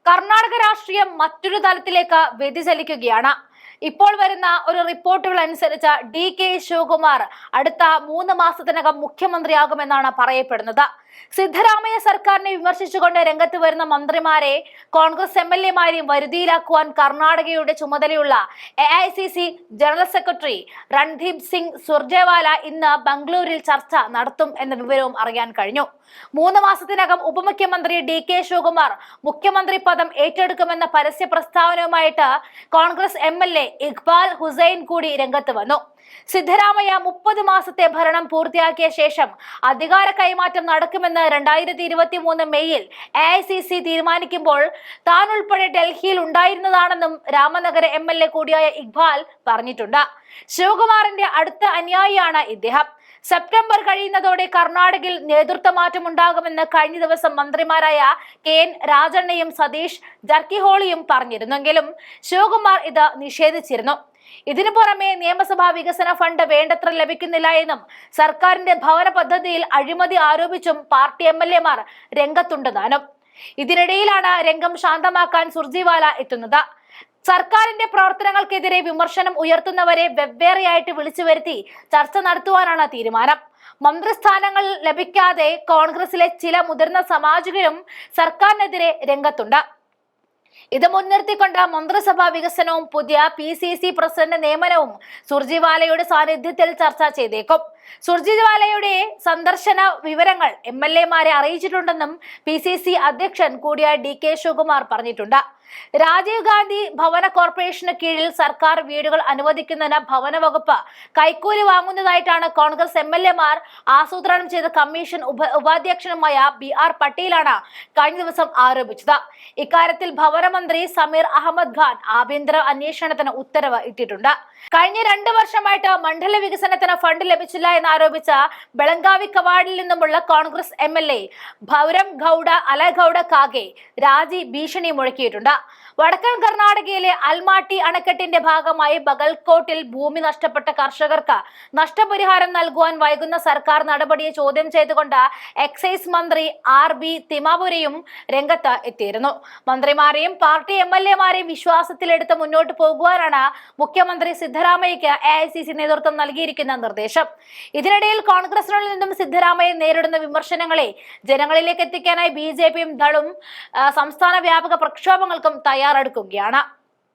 കർണാടക രാഷ്ട്രീയം മറ്റൊരു തലത്തിലേക്ക് വ്യതിചലിക്കുകയാണ്. ഇപ്പോൾ വരുന്ന ഒരു റിപ്പോർട്ടുകൾ അനുസരിച്ച് DK ശിവകുമാർ അടുത്ത 3 മാസത്തിനകം മുഖ്യമന്ത്രിയാകുമെന്നാണ് പറയപ്പെടുന്നത്. സിദ്ധരാമയ്യ സർക്കാരിനെ വിമർശിച്ചുകൊണ്ട് രംഗത്ത് വരുന്ന മന്ത്രിമാരെ കോൺഗ്രസ് MLA-മാരെയും വരുതിയിലാക്കുവാൻ കർണാടകയുടെ ചുമതലയുള്ള AICC general secretary Randeep Singh Surjewala ഇന്ന് ബംഗളൂരിൽ ചർച്ച നടത്തും എന്ന വിവരവും അറിയാൻ കഴിഞ്ഞു. 3 മാസത്തിനകം ഉപമുഖ്യമന്ത്രി DK ശിവകുമാർ മുഖ്യമന്ത്രി പദം ഏറ്റെടുക്കുമെന്ന പരസ്യ പ്രസ്താവനയുമായിട്ട് കോൺഗ്രസ് MLA ഇഖ്ബാൽ ഹുസൈൻ കൂടി രംഗത്ത് വന്നു. സിദ്ധരാമയ്യ 30 മാസത്തെ ഭരണം പൂർത്തിയാക്കിയ ശേഷം അധികാര കൈമാറ്റം നടക്കുമെന്ന് 2023 മെയ്യിൽ AICC തീരുമാനിക്കുമ്പോൾ താൻ ഉൾപ്പെടെ ഡൽഹിയിൽ ഉണ്ടായിരുന്നതാണെന്നും രാമനഗര MLA കൂടിയായ ഇഖ്ബാൽ പറഞ്ഞിട്ടുണ്ട്. ശിവകുമാറിന്റെ അടുത്ത അനുയായിയാണ് ഇദ്ദേഹം. സെപ്റ്റംബർ കഴിയുന്നതോടെ കർണാടകയിൽ നേതൃത്വ മാറ്റം ഉണ്ടാകുമെന്ന് കഴിഞ്ഞ ദിവസം മന്ത്രിമാരായ KN രാജണ്ണയും സതീഷ് ജർക്കിഹോളിയും പറഞ്ഞിരുന്നെങ്കിലും ശിവകുമാർ ഇത് നിഷേധിച്ചിരുന്നു. ഇതിനു പുറമെ നിയമസഭാ വികസന ഫണ്ട് വേണ്ടത്ര ലഭിക്കുന്നില്ല എന്നും സർക്കാരിന്റെ ഭവന പദ്ധതിയിൽ അഴിമതി ആരോപിച്ചും പാർട്ടി MLA-മാർ രംഗത്തുണ്ടെന്നാനും. ഇതിനിടയിലാണ് രംഗം ശാന്തമാക്കാൻ സുർജിവാല എത്തുന്നത്. സർക്കാരിന്റെ പ്രവർത്തനങ്ങൾക്കെതിരെ വിമർശനം ഉയർത്തുന്നവരെ വെവ്വേറെയായിട്ട് വിളിച്ചു വരുത്തി ചർച്ച നടത്തുവാനാണ് തീരുമാനം. മന്ത്രിസ്ഥാനങ്ങൾ ലഭിക്കാതെ കോൺഗ്രസിലെ ചില മുതിർന്ന സാമാജികരും സർക്കാരിനെതിരെ രംഗത്തുണ്ട്. ഇത് മുൻനിർത്തിക്കൊണ്ട് മന്ത്രിസഭാ വികസനവും പുതിയ PCC പ്രസിഡന്റ് നിയമനവും സുർജിവാലയുടെ സാന്നിധ്യത്തിൽ ചർച്ച ചെയ്തേക്കും. സുർജിവാലയുടെ സന്ദർശന വിവരങ്ങൾ MLA-മാരെ അറിയിച്ചിട്ടുണ്ടെന്നും PCC അധ്യക്ഷൻ കൂടിയായ DK ശിവകുമാർ പറഞ്ഞിട്ടുണ്ട്. രാജീവ് ഗാന്ധി ഭവന കോർപ്പറേഷന് കീഴിൽ സർക്കാർ വീടുകൾ അനുവദിക്കുന്നതിന് ഭവന വകുപ്പ് കൈക്കൂലി വാങ്ങുന്നതായിട്ടാണ് കോൺഗ്രസ് MLA-മാർ ആസൂത്രണം ചെയ്ത കമ്മീഷൻ ഉപാധ്യക്ഷനുമായ BR പട്ടേലാണ് കഴിഞ്ഞ ദിവസം ആരോപിച്ചത്. ഇക്കാര്യത്തിൽ ഭവനമന്ത്രി സമീർ അഹമ്മദ് ഖാൻ ആഭ്യന്തര അന്വേഷണത്തിന് ഉത്തരവ് ഇട്ടിട്ടുണ്ട്. കഴിഞ്ഞ 2 വർഷമായിട്ട് മണ്ഡല വികസനത്തിന് ഫണ്ട് ലഭിച്ചില്ല എന്നാരോപിച്ച ബെളങ്കാവി കവാഡിൽ നിന്നുമുള്ള കോൺഗ്രസ് MLA ഭൗരം ഗൌഡ അലഗൌഡ കാഗെ രാജി ഭീഷണി മുഴക്കിയിട്ടുണ്ട്. വടക്കൻ കർണാടകയിലെ അൽമാട്ടി അണക്കെട്ടിന്റെ ഭാഗമായി ബഗൽകോട്ടിൽ ഭൂമി നഷ്ടപ്പെട്ട കർഷകർക്ക് നഷ്ടപരിഹാരം നൽകുവാൻ വൈകുന്ന സർക്കാർ നടപടിയെ ചോദ്യം ചെയ്തുകൊണ്ട് എക്സൈസ് മന്ത്രി RB തിമാപുരയും രംഗത്ത് എത്തിയിരുന്നു. മന്ത്രിമാരെയും പാർട്ടി MLA-മാരെയും വിശ്വാസത്തിലെടുത്ത് മുന്നോട്ട് പോകുവാനാണ് മുഖ്യമന്ത്രി സിദ്ധരാമയ്യക്ക് AICC നേതൃത്വം നൽകിയിരിക്കുന്ന നിർദ്ദേശം. ഇതിനിടയിൽ കോൺഗ്രസിനുള്ളിൽ നിന്നും സിദ്ധരാമയ്യ നേരിടുന്ന വിമർശനങ്ങളെ ജനങ്ങളിലേക്ക് എത്തിക്കാനായി BJP-യും ദളും സംസ്ഥാന വ്യാപക പ്രക്ഷോഭങ്ങൾക്കും തയ്യാറെടുക്കുകയാണ്.